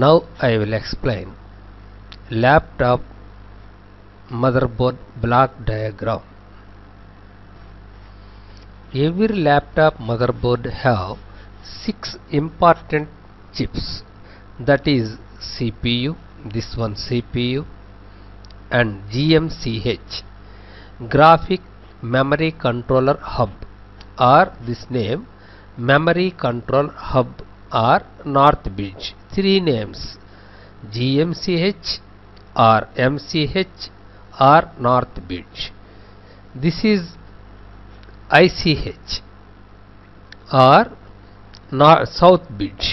Now I will explain laptop motherboard block diagram. Every laptop motherboard have 6 important chips, that is CPU, this one CPU, and GMCH, graphic memory controller hub, or this name memory control hub or north bridge. 3 names: GMCH or MCH or north bridge. This is ICH or south bridge.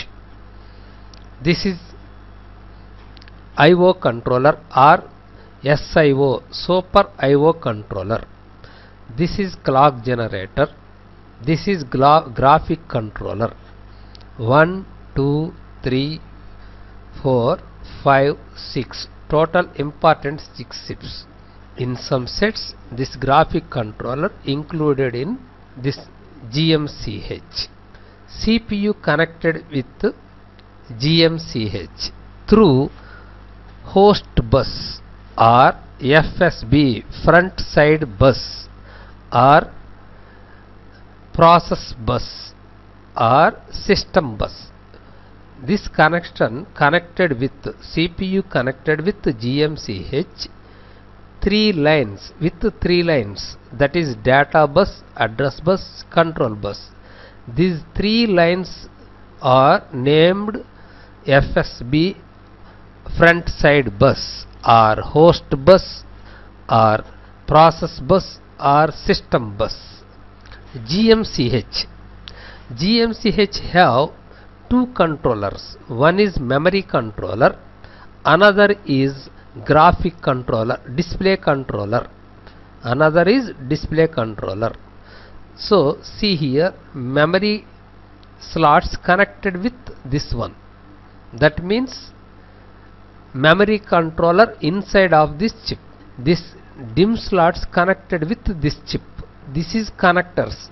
This is IO controller or SIO, super IO controller. This is clock generator. This is graphic controller. 1, 2, 3, 4, 5, 6. Total important 6 chips. In some sets, this graphic controller included in this GMCH. CPU connected with GMCH through host bus or FSB, front side bus, or process bus or system bus. This connection connected with CPU connected with GMCH 3 lines, that is data bus, address bus, control bus. These 3 lines are named FSB, front side bus, or host bus, or process bus, or system bus. GMCH have 2 controllers. One is memory controller, another is graphic controller, display controller. Another is display controller. So see here, memory slots connected with this one. That means memory controller inside of this chip. This DIMM slots connected with this chip. This is connectors.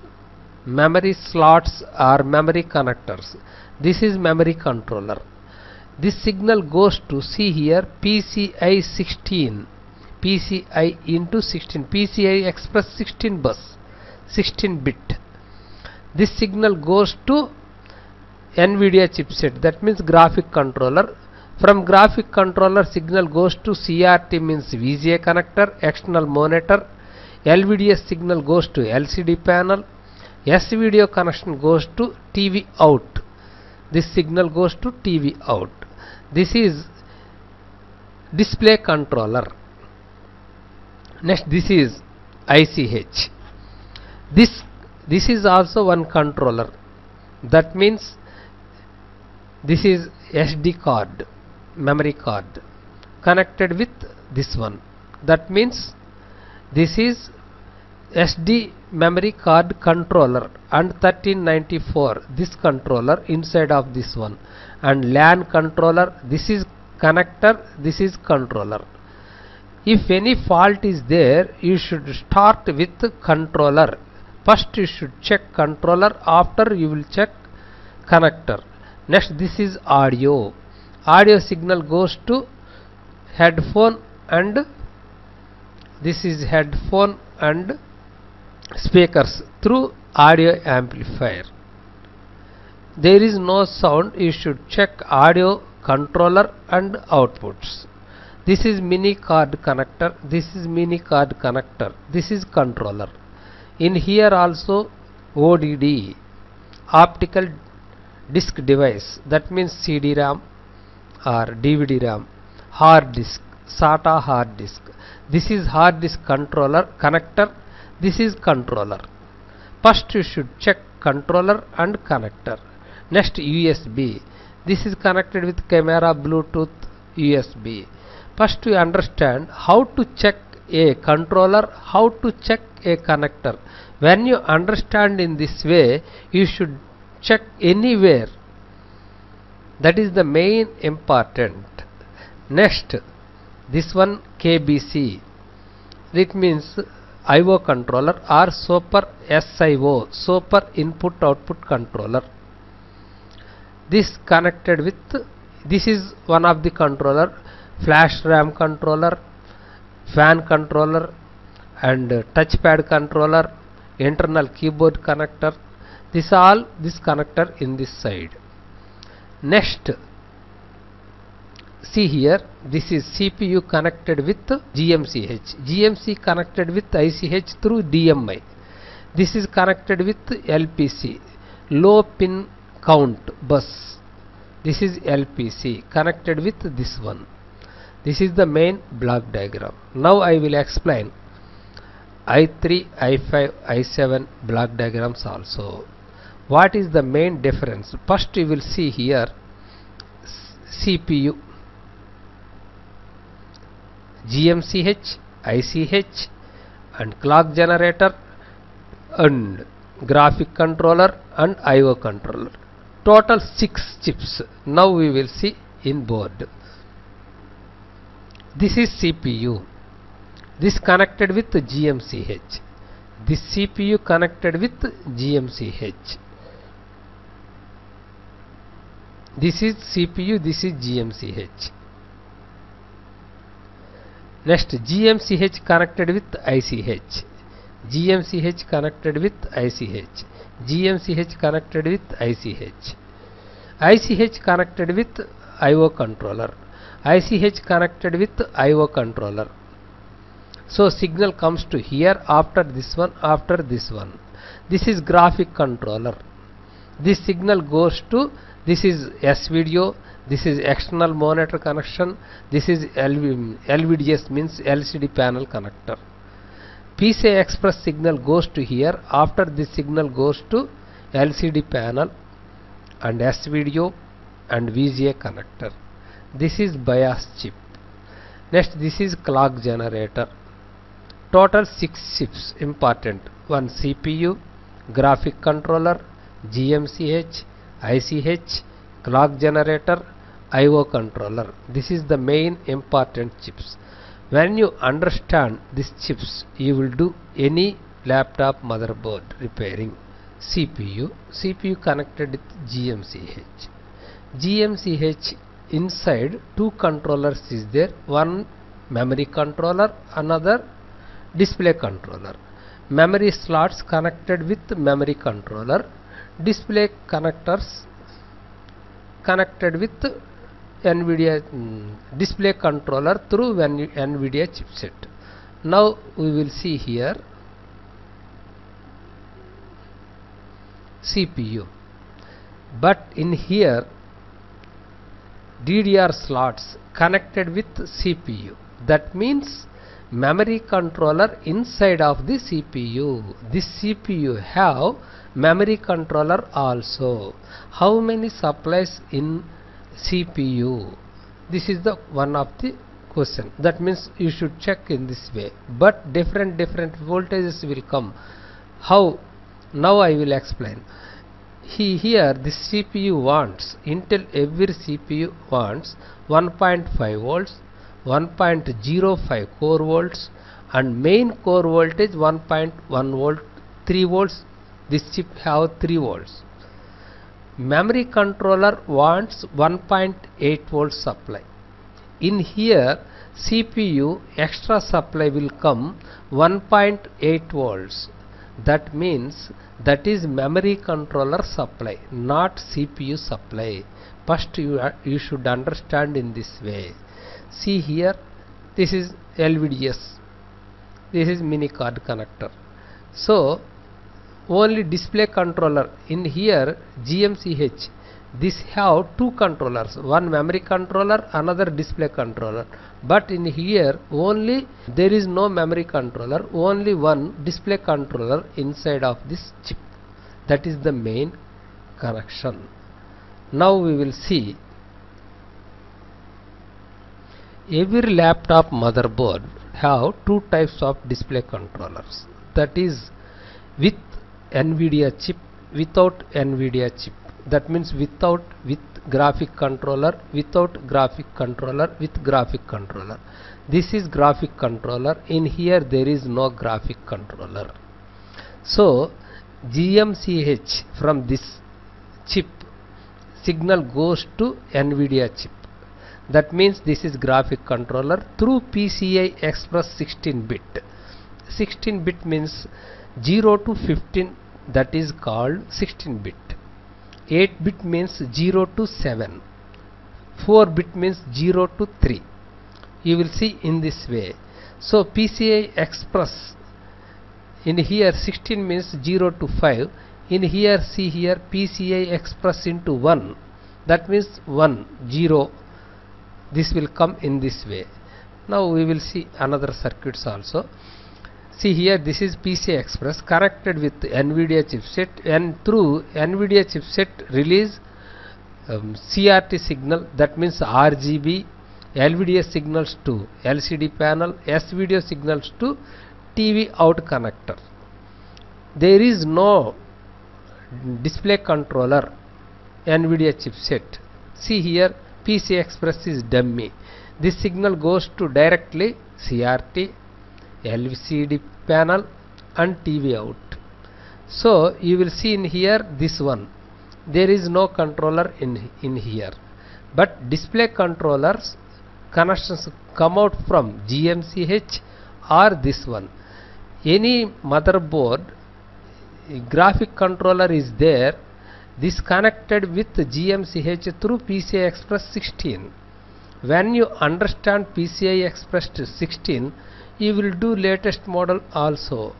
Memory slots are memory connectors. This is memory controller. This signal goes to, see here, PCI 16, PCI into 16, PCI Express 16 bus, 16 bit. This signal goes to NVIDIA chipset, that means graphic controller. From graphic controller, signal goes to CRT, means VGA connector, external monitor. LVDS signal goes to LCD panel. S-video connection goes to TV out. This signal goes to TV out. This is display controller. Next, this is ICH. This is also one controller. That means this is SD card, memory card, connected with this one. That means this is SD memory card controller and 1394, this controller inside of this one, and LAN controller. This is connector, this is controller. If any fault is there, you should start with controller. First you should check controller, after you will check connector. Next, this is audio. Audio signal goes to headphone, and this is headphone and speakers through audio amplifier. There is no sound, you should check audio controller and outputs. This is mini card connector, this is mini card connector, this is controller. In here also ODD, optical disk device, that means CD-RAM or DVD-RAM, hard disk, SATA hard disk. This is hard disk controller connector, this is controller. First you should check controller and connector. Next, USB. This is connected with camera, Bluetooth, USB. First you understand how to check a controller, how to check a connector. When you understand in this way, you should check anywhere. That is the main important. Next, this one KBC. It means IO controller or super SIO, super input output controller. This connected with This is one of the controller, flash RAM controller, fan controller, and touchpad controller, internal keyboard connector. This connector in this side. Next, see here, this is CPU connected with GMCH. GMC connected with ICH through DMI. This is connected with LPC, low pin count bus. This is LPC connected with this one. This is the main block diagram. Now I will explain I3, I5, I7 block diagrams also. What is the main difference? First you will see here CPU, GMCH, ICH, and clock generator, and graphic controller and IO controller. Total 6 chips. Now we will see in board. This is CPU. This connected with GMCH. This CPU connected with GMCH. This is CPU, this is GMCH. Next, GMCH connected with ICH. GMCH connected with ICH. GMCH connected with ICH. ICH connected with IO controller. ICH connected with IO controller. So signal comes to here after this one, after this one. This is graphic controller. This signal goes to, this is S video, this is external monitor connection, this is LVDS means LCD panel connector. PCI Express signal goes to here, after this signal goes to LCD panel and S video and VGA connector. This is BIOS chip. Next, this is clock generator. Total 6 chips important. One CPU, graphic controller, GMCH, ICH, clock generator, IO controller. This is the main important chips. When you understand these chips, you will do any laptop motherboard repairing. CPU connected with GMCH. GMCH inside 2 controllers is there. One memory controller, another display controller. Memory slots connected with memory controller. Display connectors connected with NVIDIA display controller through NVIDIA chipset. Now we will see here CPU, but in here DDR slots connected with CPU. That means memory controller inside of the CPU. This CPU have memory controller also. How many supplies in CPU? This is the one of the question. That means you should check in this way. But different voltages will come. How? Now I will explain. Here this CPU wants, Intel every CPU wants 1.5 volts, 1.05 core volts, and main core voltage 1.1 volt, 3 volts. This chip have 3 volts. Memory controller wants 1.8 volt supply. In here CPU extra supply will come 1.8 volts. That means that is memory controller supply, not CPU supply. First you should understand in this way. See here, this is LVDS, this is mini card connector. So only display controller in here GMCH, this have 2 controllers, one memory controller, another display controller. But in here only there is no memory controller, only one display controller inside of this chip. That is the main connection. Now we will see every laptop motherboard have 2 types of display controllers. That is with NVIDIA chip, without NVIDIA chip. That means with graphic controller, without graphic controller, with graphic controller. This is graphic controller. In here there is no graphic controller. So GMCH from this chip signal goes to NVIDIA chip. That means this is graphic controller through PCI Express 16-bit. 16-bit means 0 to 15, that is called 16-bit. 8-bit means 0 to 7. 4-bit means 0 to 3. You will see in this way. So PCI Express, in here 16 means 0 to 5. In here, see here, PCI Express into 1. That means 1, 0. This will come in this way. Now we will see another circuits also. See here, this is PCI Express connected with NVIDIA chipset, and through NVIDIA chipset release CRT signal, that means RGB, LVDS signals to LCD panel, S-video signals to TV out connector. There is no display controller NVIDIA chipset. See here, PCI Express is dummy. This signal goes to directly CRT, LCD panel and TV out. So you will see in here this one, there is no controller in here, but display controllers connections come out from GMCH or this one. Any motherboard graphic controller is there, this connected with GMCH through PCI Express 16. When you understand PCI Express 16, you will do latest model also.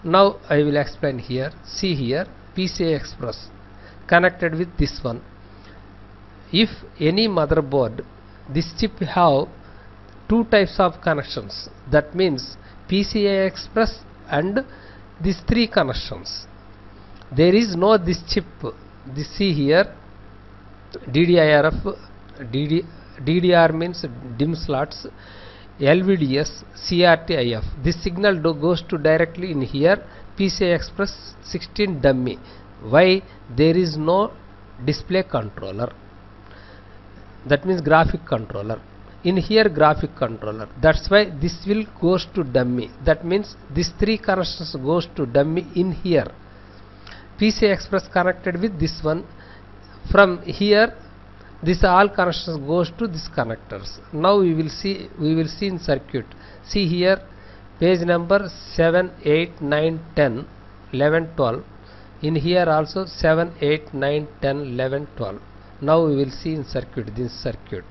Now I will explain here. See here, PCI Express connected with this one. If any motherboard, this chip have two types of connections, that means PCI Express and these three connections. There is no this chip. This see here, DDIRF, DDR means DIMM slots, LVDS, CRT IF. This signal goes to directly in here PCI Express 16 dummy. Why? There is no display controller. That means graphic controller. In here graphic controller. That's why this will goes to dummy. That means these three connections goes to dummy in here. PCI Express connected with this one. From here, this all connections goes to these connectors. Now we will see in circuit. See here, page number 7, 8, 9, 10, 11, 12. In here also 7, 8, 9, 10, 11, 12. Now we will see in circuit, this circuit.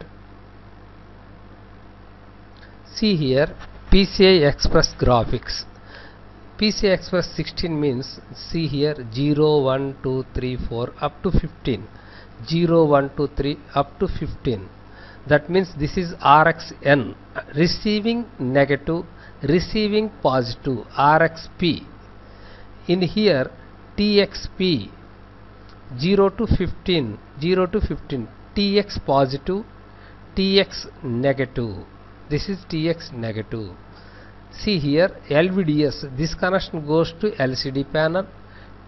See here, PCI Express graphics. PCI Express 16 means, see here, 0, 1, 2, 3, 4 up to 15. 0, 1, 2, 3 up to 15. That means this is RxN, receiving negative, receiving positive, RxP. In here TXP, 0 to 15, 0 to 15, TX positive, TX negative. This is TX negative. See here, LVDS, this connection goes to LCD panel,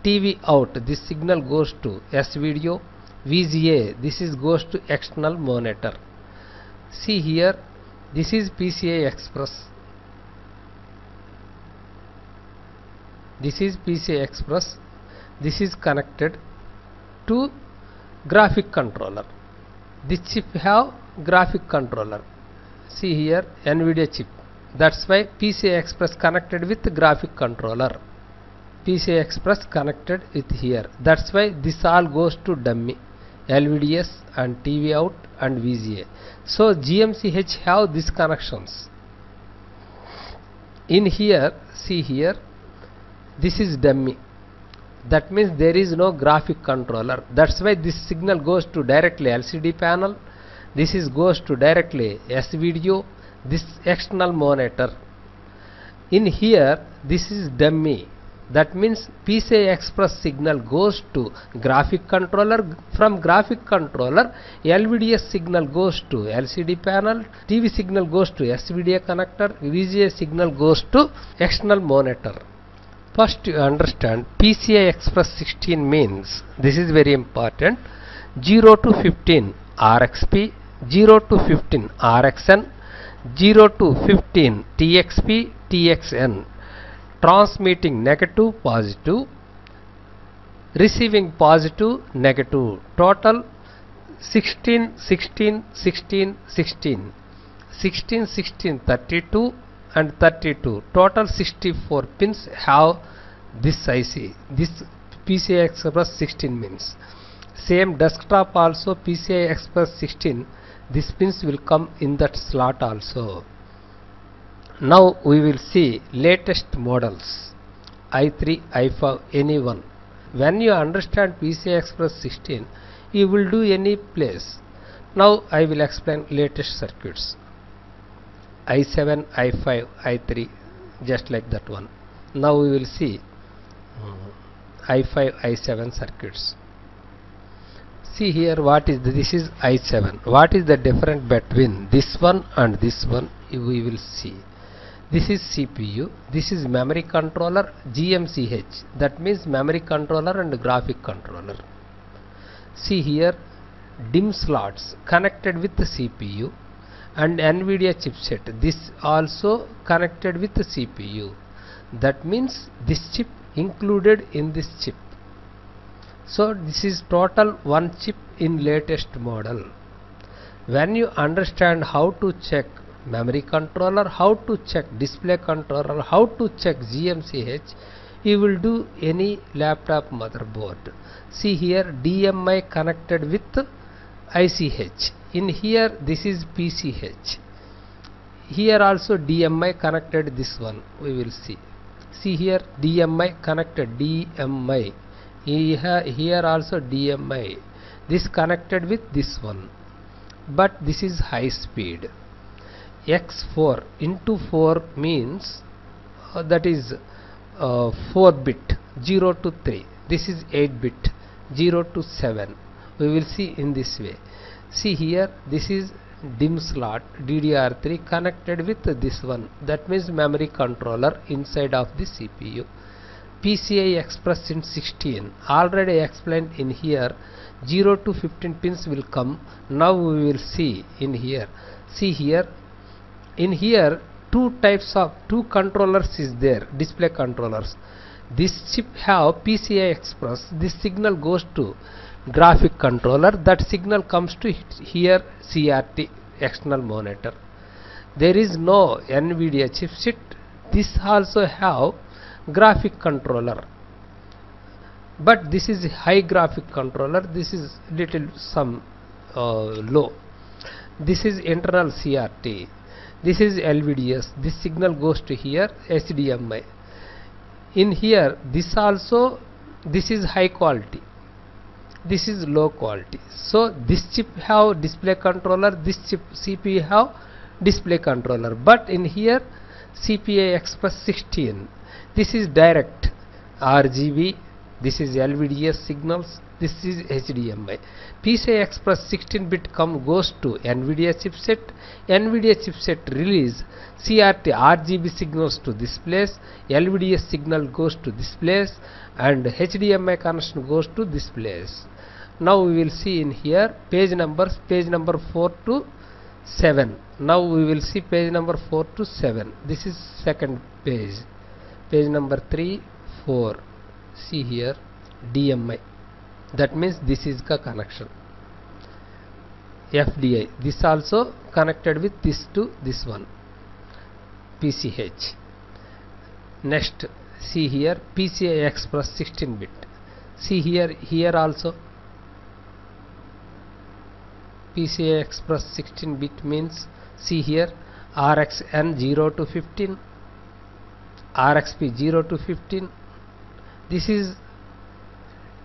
TV out, this signal goes to S-video, VGA, this is goes to external monitor. See here, this is PCI Express. This is PCI Express. This is connected to graphic controller. This chip have graphic controller. See here, NVIDIA chip. That's why PCI Express connected with graphic controller. PCI Express connected with here. That's why this all goes to dummy, LVDS and TV out and VGA. So GMCH have these connections. In here, see here, this is dummy. That means there is no graphic controller. That's why this signal goes to directly LCD panel. This is goes to directly S-video, this external monitor. In here, this is dummy. That means PCI Express signal goes to graphic controller. From graphic controller, LVDS signal goes to LCD panel, TV signal goes to S-video connector, VGA signal goes to external monitor. First you understand PCI Express 16 means, this is very important, 0 to 15 RxP, 0 to 15 RxN, 0 to 15 TXP, TXN. Transmitting negative, positive, receiving positive, negative. Total 16, 16, 16, 16, 16, 16, 32 and 32. Total 64 pins have this IC. This PCI Express 16 means. Same desktop also PCI Express 16. These pins will come in that slot also. Now we will see latest models i3, i5, any one. When you understand PCI Express 16, you will do any place. Now I will explain latest circuits. i7, i5, i3, just like that one. Now we will see i5, i7 circuits. See here, what is this is i7. What is the difference between this one and this one? We will see. This is CPU, this is memory controller, GMCH, that means memory controller and graphic controller. See here, DIMM slots connected with the CPU and NVIDIA chipset, this also connected with the CPU. That means this chip included in this chip. So this is total one chip in latest model. When you understand how to check memory controller, how to check display controller, how to check GMCH, you will do any laptop motherboard. See here, DMI connected with ICH. In here, this is PCH. Here also DMI connected, this one we will see. See here, DMI connected, DMI. Here also DMI. This connected with this one. But this is high speed. X4 into 4 means that is 4 bit, 0 to 3. This is 8 bit, 0 to 7. We will see in this way. See here, this is DIMM slot DDR3 connected with this one. That means memory controller inside of the CPU. PCI Express in 16. Already explained in here. 0 to 15 pins will come. Now we will see in here. See here. In here, two controllers is there, display controllers. This chip have PCI Express. This signal goes to graphic controller. That signal comes to here CRT, external monitor. There is no NVIDIA chipset. This also have graphic controller. But this is high graphic controller. This is little some low. This is internal CRT. This is LVDS. This signal goes to here HDMI. In here, this also, this is high quality, this is low quality. So this chip have display controller, this chip CPU have display controller. But in here CPI Express 16, this is direct RGB, this is LVDS signals, this is HDMI. PCI Express 16-bit goes to NVIDIA chipset. NVIDIA chipset release CRT RGB signals to this place, LVDS signal goes to this place, and HDMI connection goes to this place. Now we will see in here page numbers, page number 4 to 7. Now we will see page number 4 to 7. This is second page. Page number 3, 4. See here DMI. That means this is the connection. FDI. This also connected with this to this one. PCH. Next, see here PCI Express 16-bit. See here also PCI Express 16-bit means, see here RxN 0 to 15, RxP 0 to 15. This is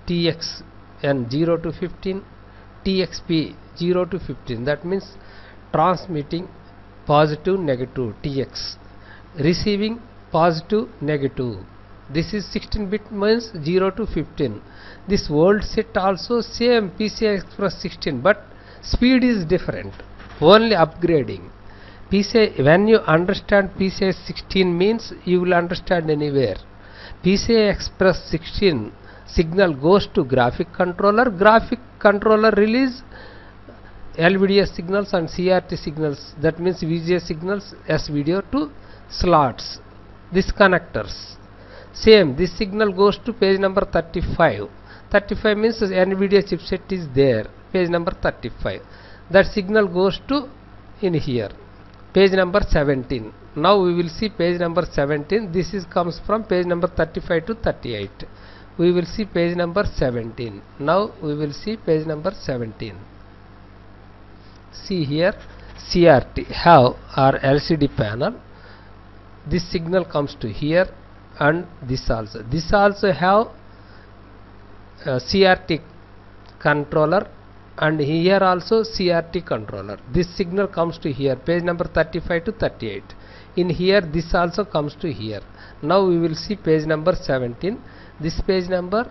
TXN 0 to 15, TXP 0 to 15. That means transmitting positive negative TX, receiving positive negative. This is 16-bit means 0 to 15. This world set also same PCI Express 16, but speed is different, only upgrading. PCI, when you understand PCI 16 means, you will understand anywhere. PCI Express 16 signal goes to graphic controller release LVDS signals and CRT signals, that means VGA signals, S video to slots, these connectors. Same, this signal goes to page number 35. 35 means NVIDIA chipset is there. page number 35. That signal goes to in here, page number 17. Now we will see page number 17. This is comes from page number 35 to 38. We will see page number 17. Now we will see page number 17. See here, CRT have or LCD panel. This signal comes to here, and this also. This also have CRT controller, and here also CRT controller. This signal comes to here, page number 35 to 38. In here, this also comes to here. Now we will see page number 17. This page number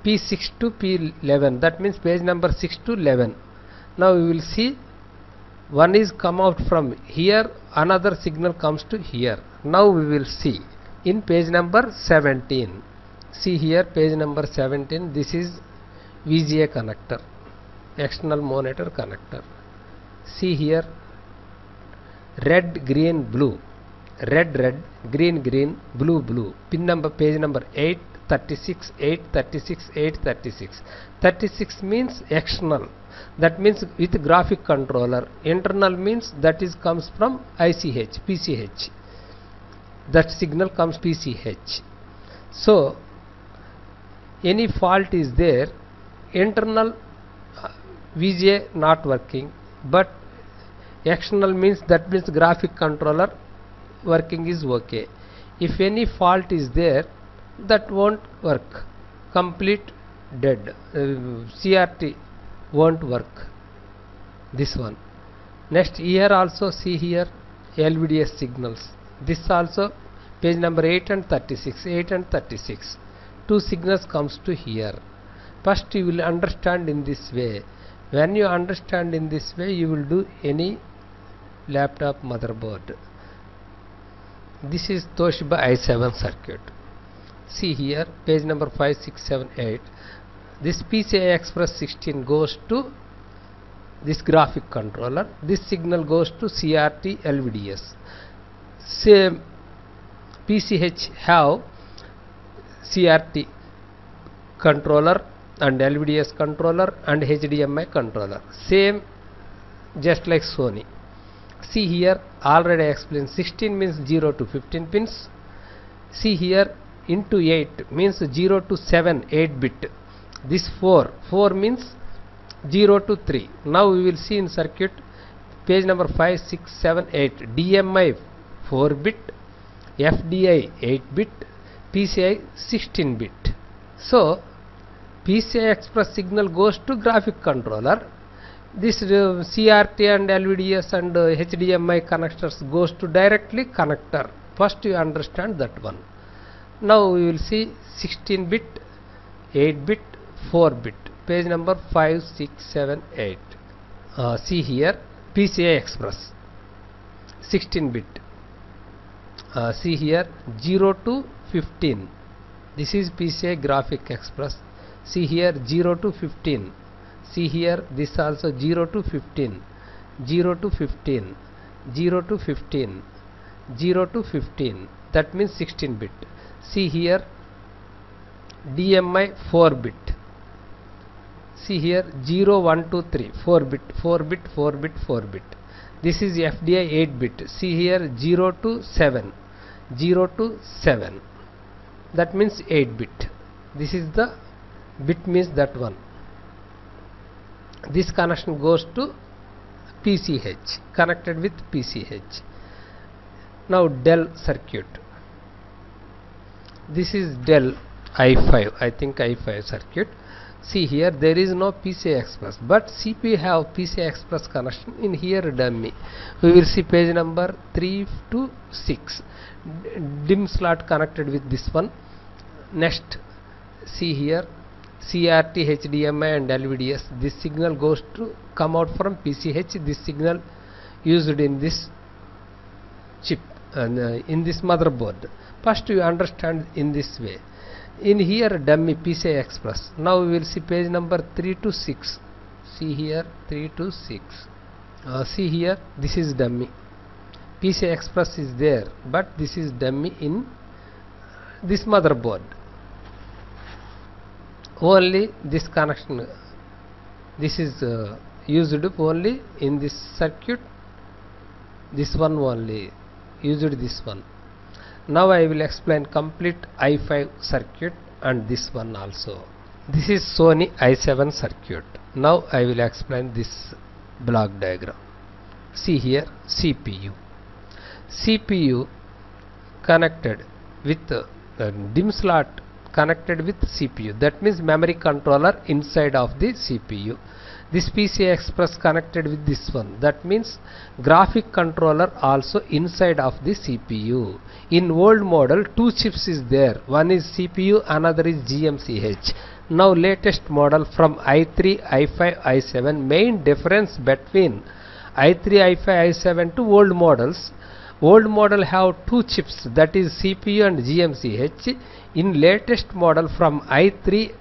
P6 to P11. That means page number 6 to 11. Now we will see one is come out from here, another signal comes to here. Now we will see in page number 17. See here, page number 17. This is VGA connector, external monitor connector. See here, red, green, blue, red, red, green, green, blue, blue. Pin number, page number 8, 36, 8, 36, 8, 36. 36 means external. That means with graphic controller. Internal means that is comes from ICH, PCH. That signal comes PCH. So any fault is there, internal VGA not working, but external means that means graphic controller working is okay. If any fault is there, that won't work, complete dead. CRT won't work, this one. Next, here also see here LVDS signals. This also page number 8 and 36, 8 and 36. Two signals comes to here. First you will understand in this way. When you understand in this way, you will do any laptop motherboard. This is Toshiba i7 circuit. See here, page number 5, 6, 7, 8. This PCI Express 16 goes to this graphic controller. This signal goes to CRT LVDS. Same PCH have CRT controller and LVDS controller and HDMI controller. Same, just like Sony. See here, already explained. 16 means 0 to 15 pins. See here, into 8 means 0 to 7, 8 bit. This 4 means 0 to 3. Now we will see in circuit, page number 5, 6, 7, 8. DMI 4 bit, FDI 8 bit, PCI 16 bit. So PCI Express signal goes to graphic controller. This CRT and LVDS and HDMI connectors goes to directly connector. First you understand that one. Now we will see 16 bit, 8 bit, 4 bit. Page number 5, 6, 7, 8. See here, PCI Express 16 bit. See here, 0 to 15. This is PCI Graphic Express. See here, 0 to 15. See here, this also 0 to 15, 0 to 15, 0 to 15, 0 to 15. That means 16 bit. See here, DMI 4 bit. See here, 0, 1, 2, 3, 4 bit, 4 bit, 4 bit, 4 bit. This is FDI 8 bit. See here, 0 to 7, 0 to 7. That means 8 bit. This is the bit means that one. This connection goes to PCH, connected with PCH. Now Dell circuit. This is Dell i5, I think i5 circuit. See here, there is no PCI Express, but CPU have PCI Express connection in here dummy. We will see page number 3 to 6. DIMM slot connected with this one. Next, see here, CRT, HDMI and LVDS. This signal goes to come out from PCH. This signal used in this chip and in this motherboard. First you understand in this way. In here dummy PCI Express. Now we will see page number 3 to 6. See here, 3 to 6. See here, this is dummy. PCI Express is there, but this is dummy in this motherboard. Only this connection This is used only in this circuit. This one only used, this one. Now I will explain complete I5 circuit and this one also. This is Sony i7 circuit. Now I will explain this block diagram. See here, CPU connected with DIMM slot connected with CPU, that means memory controller inside of the CPU. This PCI Express connected with this one, that means graphic controller also inside of the CPU. In old model, two chips is there, one is CPU, another is GMCH. Now latest model from i3, i5, i7, main difference between i3, i5, i7 to old models. Old model have two chips, that is CPU and GMCH. In latest model from i3,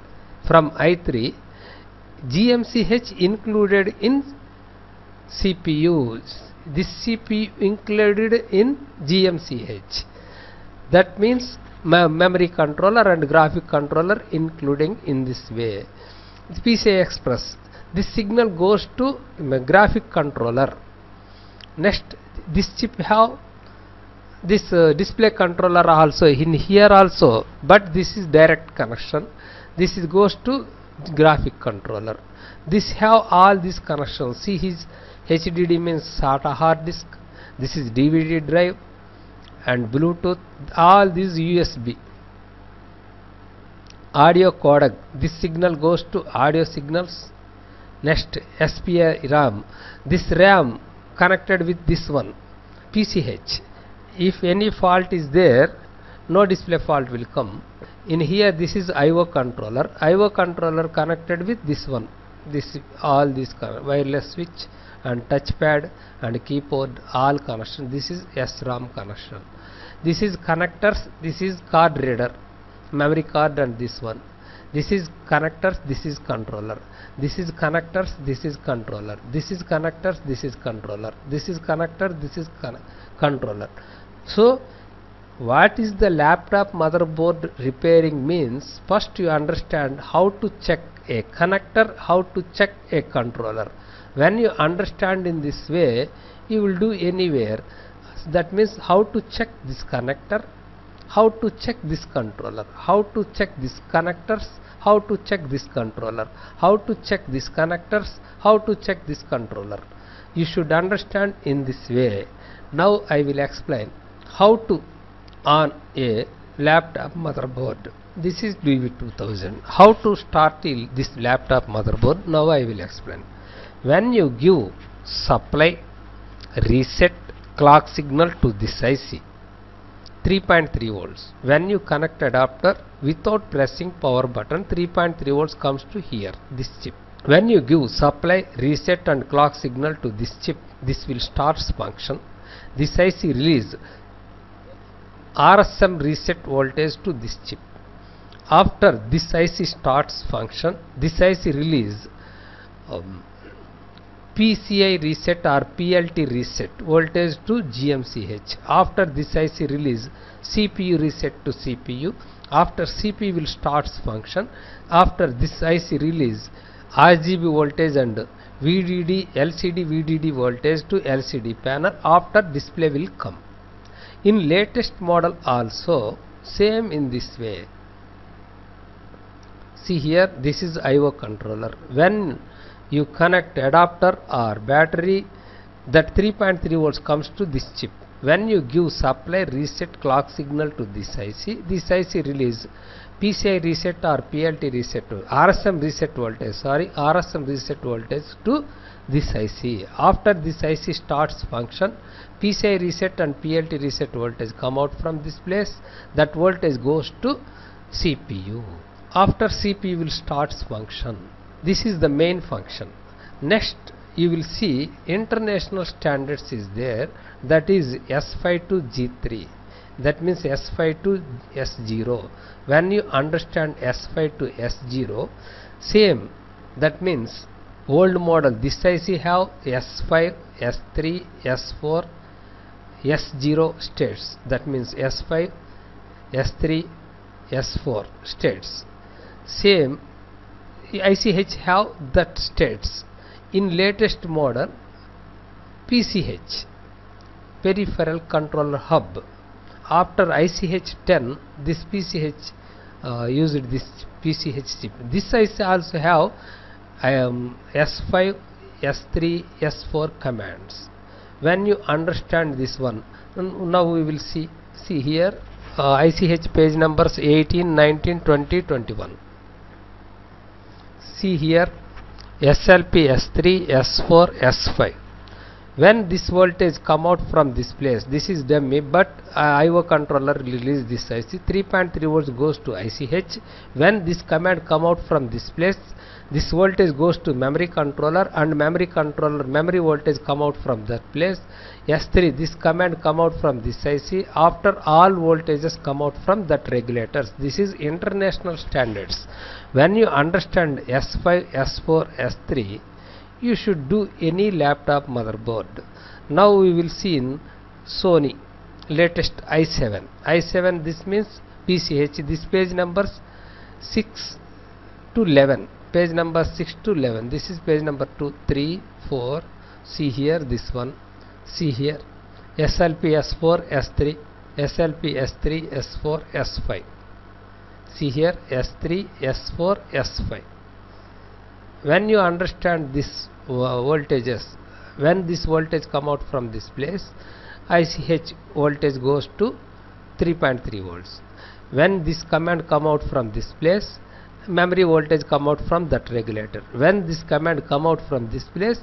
GMCH included in CPU. This CPU included in GMCH. That means memory controller and graphic controller including in this way. PCI Express, this signal goes to graphic controller. Next, this chip have this display controller also in here also, but this is direct connection. This is goes to graphic controller. This have all these connections. See, his HDD means SATA hard disk. This is DVD drive and Bluetooth. All these USB. Audio codec. This signal goes to audio signals. Next, SPI RAM. This RAM connected with this one, PCH. If any fault is there, no display fault will come. In here, this is IO controller. IO controller connected with this one. This all this wireless switch and touchpad and keyboard, all connection. This is SRAM connection. This is connectors. This is card reader, memory card, and this one. This is connectors. This is controller. This is connectors. This is controller. This is connectors. This is controller. This is connector. This is controller. So, what is the laptop motherboard repairing means, first you understand how to check a connector, how to check a controller. When you understand in this way, you will do anywhere. That means how to check this connector, how to check this controller, how to check this connectors, how to check this controller, how to check this connectors, how to check this controller. You should understand in this way. Now I will explain how to on a laptop motherboard. This is DV2000. How to start this laptop motherboard? Now I will explain. When you give supply reset clock signal to this IC 3.3 volts, when you connect adapter without pressing power button, 3.3 volts comes to here, this chip. When you give supply reset and clock signal to this chip, this will start function. This IC release RSM reset voltage to this chip. After this IC starts function, this IC release PCI reset or PLT reset voltage to GMCH. After this IC release CPU reset to CPU. After CPU will start function. After this IC release RGB voltage and VDD LCD VDD voltage to LCD panel. After display will come. In latest model also same in this way. See here, this is IO controller. When you connect adapter or battery, that 3.3 volts comes to this chip. When you give supply reset clock signal to this IC release PCI reset or PLT reset to RSM reset voltage to this IC. After this IC starts function, PCI reset and PLT reset voltage come out from this place. That voltage goes to CPU. After CPU will start function. This is the main function. Next you will see international standards is there, that is S5 to G3. That means S5 to S0. When you understand S5 to S0, same, that means old model this IC have S5, S3, S4, S0 states. That means S5, S3, S4 states. Same ICH have that states. In latest model PCH, peripheral controller hub, after ICH 10 this PCH used this PCH chip. This IC also have S5, S3, S4 commands. When you understand this one, now we will see here ICH page numbers 18, 19, 20, 21. See here SLP, S3, S4, S5. When this voltage come out from this place, this is dummy, but IO controller release this IC. 3.3 volts goes to ICH. When this command come out from this place, this voltage goes to memory controller, and memory voltage come out from that place. S3, this command come out from this IC. After all voltages come out from that regulators. This is international standards. When you understand S5, S4, S3, you should do any laptop motherboard. Now we will see in Sony latest i7. i7, this means PCH. This page numbers 6 to 11. Page number 6 to 11. This is page number 2, 3, 4. See here this one. See here SLP, S4, S3, SLP, S3, S4, S5. See here S3, S4, S5. When you understand this voltages, when this voltage come out from this place, ICH voltage goes to 3.3 volts. When this command come out from this place, memory voltage come out from that regulator. When this command come out from this place,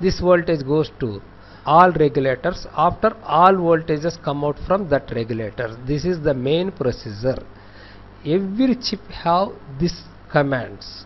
this voltage goes to all regulators. After all voltages come out from that regulator. This is the main procedure. Every chip have these commands.